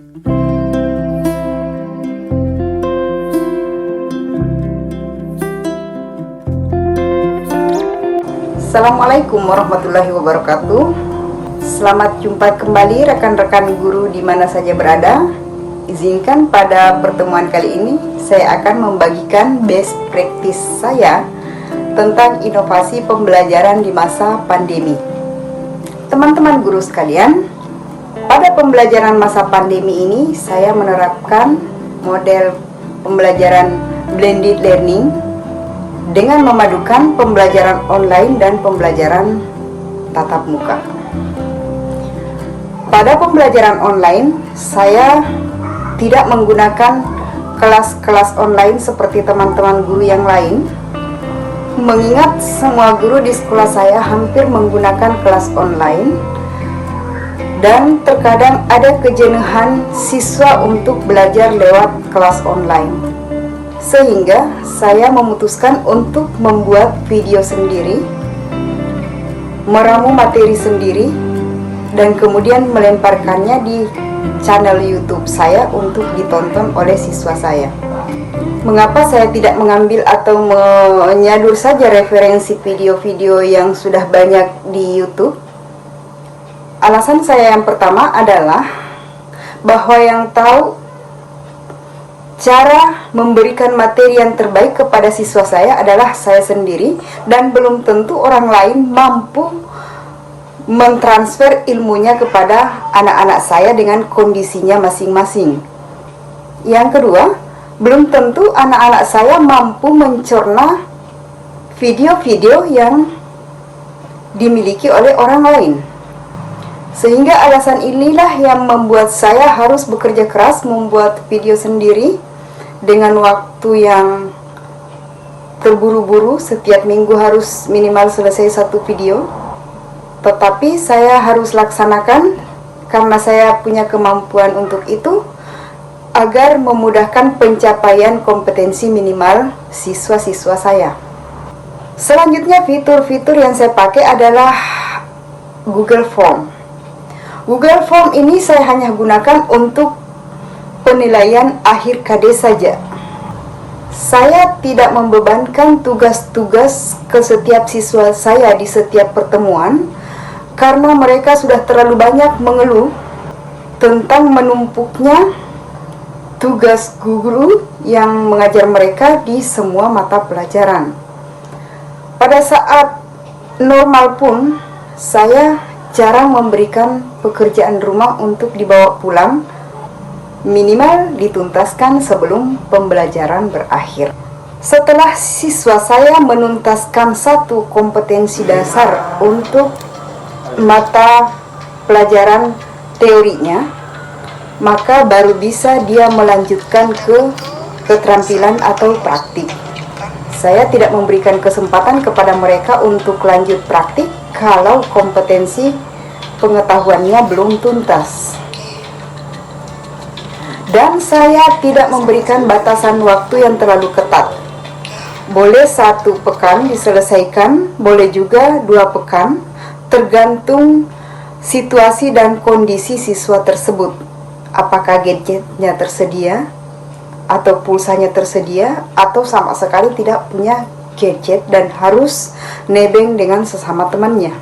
Assalamualaikum warahmatullahi wabarakatuh. Selamat jumpa kembali rekan-rekan guru di mana saja berada. Izinkan pada pertemuan kali ini saya akan membagikan best practice saya tentang inovasi pembelajaran di masa pandemi. Teman-teman guru sekalian, pada pembelajaran masa pandemi ini saya menerapkan model pembelajaran blended learning dengan memadukan pembelajaran online dan pembelajaran tatap muka. Pada pembelajaran online, saya tidak menggunakan kelas-kelas online seperti teman-teman guru yang lain, mengingat semua guru di sekolah saya hampir menggunakan kelas online dan terkadang ada kejenuhan siswa untuk belajar lewat kelas online. Sehingga saya memutuskan untuk membuat video sendiri, meramu materi sendiri, dan kemudian melemparkannya di channel YouTube saya untuk ditonton oleh siswa saya. Mengapa saya tidak mengambil atau menyadur saja referensi video-video yang sudah banyak di YouTube? Alasan saya yang pertama adalah bahwa yang tahu cara memberikan materi yang terbaik kepada siswa saya adalah saya sendiri, dan belum tentu orang lain mampu mentransfer ilmunya kepada anak-anak saya dengan kondisinya masing-masing. Yang kedua, belum tentu anak-anak saya mampu mencerna video-video yang dimiliki oleh orang lain. Sehingga alasan inilah yang membuat saya harus bekerja keras membuat video sendiri dengan waktu yang terburu-buru. Setiap minggu harus minimal selesai satu video. Tetapi saya harus laksanakan karena saya punya kemampuan untuk itu, agar memudahkan pencapaian kompetensi minimal siswa-siswa saya. Selanjutnya, fitur-fitur yang saya pakai adalah Google Form. Google Form ini saya hanya gunakan untuk penilaian akhir KD saja. Saya tidak membebankan tugas-tugas ke setiap siswa saya di setiap pertemuan, karena mereka sudah terlalu banyak mengeluh tentang menumpuknya tugas guru yang mengajar mereka di semua mata pelajaran. Pada saat normal pun, saya jarang memberikan pekerjaan rumah untuk dibawa pulang, minimal dituntaskan sebelum pembelajaran berakhir. Setelah siswa saya menuntaskan satu kompetensi dasar untuk mata pelajaran teorinya, maka baru bisa dia melanjutkan ke keterampilan atau praktik. Saya tidak memberikan kesempatan kepada mereka untuk lanjut praktik kalau kompetensi pengetahuannya belum tuntas. Dan saya tidak memberikan batasan waktu yang terlalu ketat. Boleh 1 pekan diselesaikan, boleh juga 2 pekan, tergantung situasi dan kondisi siswa tersebut. Apakah gadgetnya tersedia, atau pulsanya tersedia, atau sama sekali tidak punya gadget dan harus nebeng dengan sesama temannya.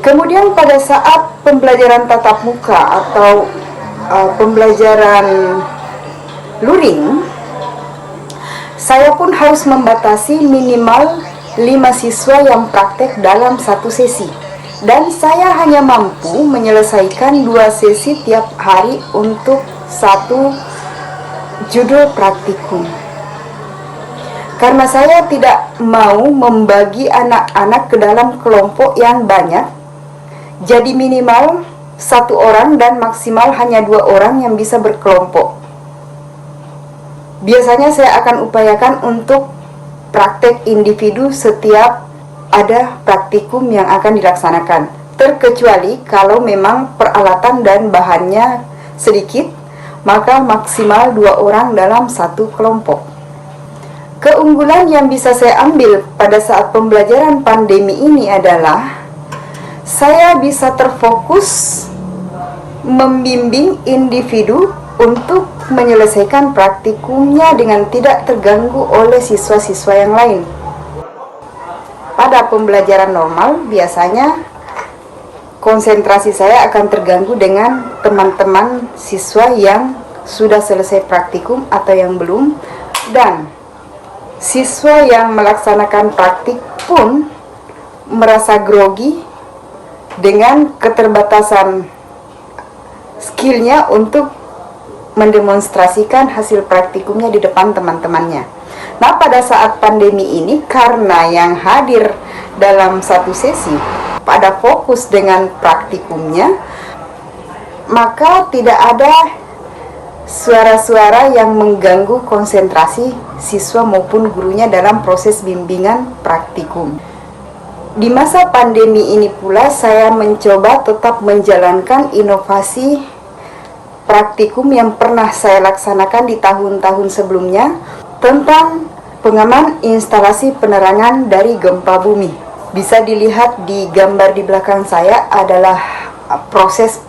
Kemudian pada saat pembelajaran tatap muka atau pembelajaran luring, saya pun harus membatasi minimal 5 siswa yang praktek dalam satu sesi. Dan saya hanya mampu menyelesaikan 2 sesi tiap hari untuk satu judul praktikum. Karena saya tidak mau membagi anak-anak ke dalam kelompok yang banyak, jadi minimal 1 orang dan maksimal hanya 2 orang yang bisa berkelompok. Biasanya saya akan upayakan untuk praktek individu setiap ada praktikum yang akan dilaksanakan. terkecuali kalau memang peralatan dan bahannya sedikit, maka maksimal 2 orang dalam satu kelompok. Keunggulan yang bisa saya ambil pada saat pembelajaran pandemi ini adalah saya bisa terfokus membimbing individu untuk menyelesaikan praktikumnya dengan tidak terganggu oleh siswa-siswa yang lain. Pada pembelajaran normal, biasanya konsentrasi saya akan terganggu dengan teman-teman siswa yang sudah selesai praktikum atau yang belum, dan siswa yang melaksanakan praktik pun merasa grogi dengan keterbatasan skillnya untuk mendemonstrasikan hasil praktikumnya di depan teman-temannya. Nah, pada saat pandemi ini, karena yang hadir dalam satu sesi pada fokus dengan praktikumnya, maka tidak ada suara-suara yang mengganggu konsentrasi siswa maupun gurunya dalam proses bimbingan praktikum. Di masa pandemi ini pula saya mencoba tetap menjalankan inovasi praktikum yang pernah saya laksanakan di tahun-tahun sebelumnya tentang pengaman instalasi penerangan dari gempa bumi. Bisa dilihat di gambar di belakang saya adalah proses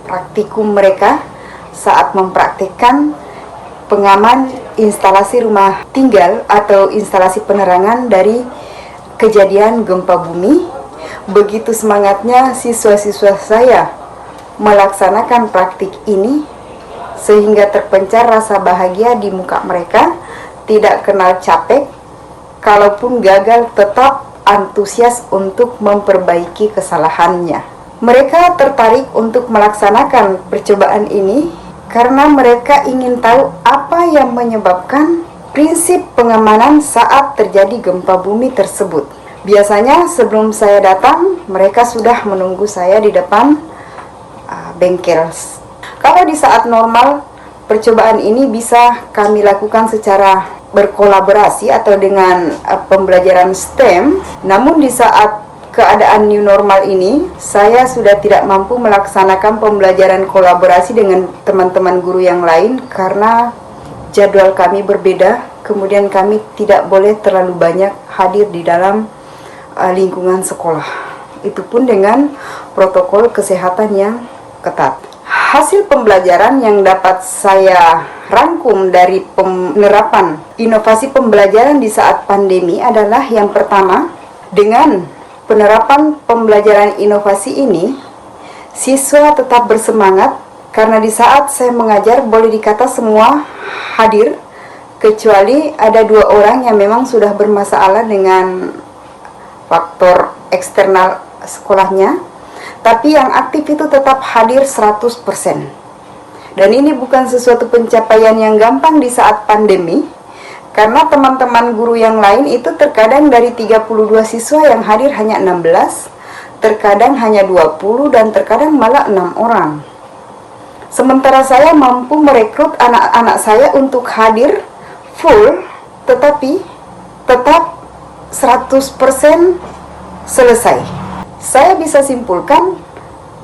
praktikum mereka saat mempraktikkan pengaman instalasi rumah tinggal atau instalasi penerangan dari kejadian gempa bumi. Begitu semangatnya siswa-siswa saya melaksanakan praktik ini sehingga terpencar rasa bahagia di muka mereka, tidak kenal capek, kalaupun gagal tetap antusias untuk memperbaiki kesalahannya. Mereka tertarik untuk melaksanakan percobaan ini karena mereka ingin tahu apa yang menyebabkan prinsip pengamanan saat terjadi gempa bumi tersebut. Biasanya sebelum saya datang, mereka sudah menunggu saya di depan bengkel. Kalau di saat normal, percobaan ini bisa kami lakukan secara berkolaborasi atau dengan pembelajaran STEM. Namun di saat keadaan new normal ini, saya sudah tidak mampu melaksanakan pembelajaran kolaborasi dengan teman-teman guru yang lain karena jadwal kami berbeda. Kemudian kami tidak boleh terlalu banyak hadir di dalam lingkungan sekolah. Itu pun dengan protokol kesehatan yang ketat. Hasil pembelajaran yang dapat saya rangkum dari penerapan inovasi pembelajaran di saat pandemi adalah yang pertama, dengan penerapan pembelajaran inovasi ini, siswa tetap bersemangat karena di saat saya mengajar boleh dikata semua hadir, kecuali ada 2 orang yang memang sudah bermasalah dengan faktor eksternal sekolahnya. Tapi yang aktif itu tetap hadir 100%. Dan ini bukan sesuatu pencapaian yang gampang di saat pandemi, karena teman-teman guru yang lain itu terkadang dari 32 siswa yang hadir hanya 16, terkadang hanya 20, dan terkadang malah 6 orang. Sementara saya mampu merekrut anak-anak saya untuk hadir full, tetapi tetap 100% selesai. Saya bisa simpulkan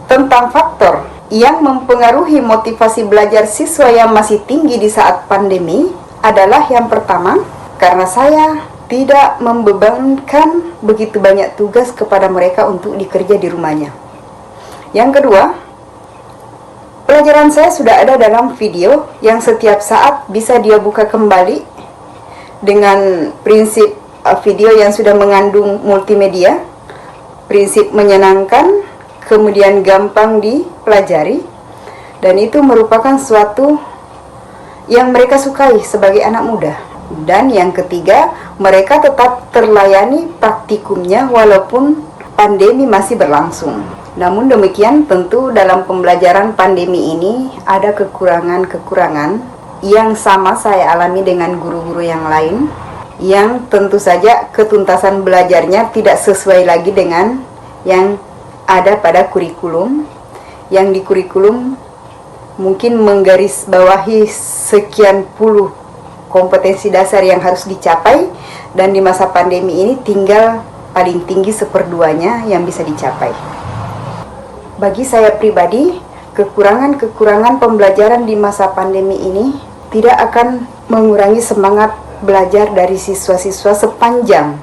tentang faktor yang mempengaruhi motivasi belajar siswa yang masih tinggi di saat pandemi adalah yang pertama, karena saya tidak membebankan begitu banyak tugas kepada mereka untuk dikerja di rumahnya. Yang kedua, pelajaran saya sudah ada dalam video yang setiap saat bisa dia buka kembali dengan prinsip video yang sudah mengandung multimedia, prinsip menyenangkan, kemudian gampang dipelajari, dan itu merupakan suatu yang mereka sukai sebagai anak muda. Dan yang ketiga, mereka tetap terlayani praktikumnya walaupun pandemi masih berlangsung. Namun demikian, tentu dalam pembelajaran pandemi ini ada kekurangan-kekurangan yang sama saya alami dengan guru-guru yang lain, yang tentu saja ketuntasan belajarnya tidak sesuai lagi dengan yang ada pada kurikulum. Yang di kurikulum mungkin menggarisbawahi sekian puluh kompetensi dasar yang harus dicapai, dan di masa pandemi ini tinggal paling tinggi 1/2 yang bisa dicapai. Bagi saya pribadi, kekurangan-kekurangan pembelajaran di masa pandemi ini tidak akan mengurangi semangat belajar dari siswa-siswa sepanjang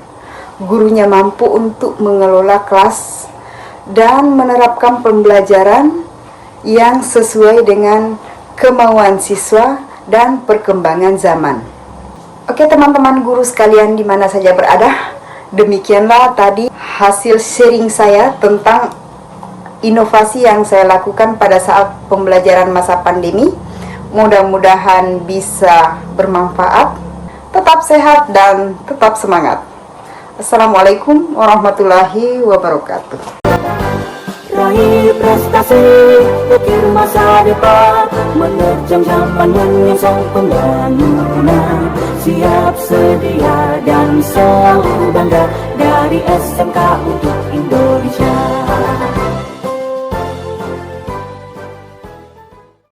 gurunya mampu untuk mengelola kelas dan menerapkan pembelajaran yang sesuai dengan kemauan siswa dan perkembangan zaman. Oke teman-teman guru sekalian di mana saja berada, demikianlah tadi hasil sharing saya tentang inovasi yang saya lakukan pada saat pembelajaran masa pandemi. Mudah-mudahan bisa bermanfaat. Tetap sehat dan tetap semangat. Assalamualaikum warahmatullahi wabarakatuh. Raih prestasi, ukir masa depan, menerjang zaman menyongsong pembangunan. Siap sedia dan selalu bangga dari SMK untuk Indonesia.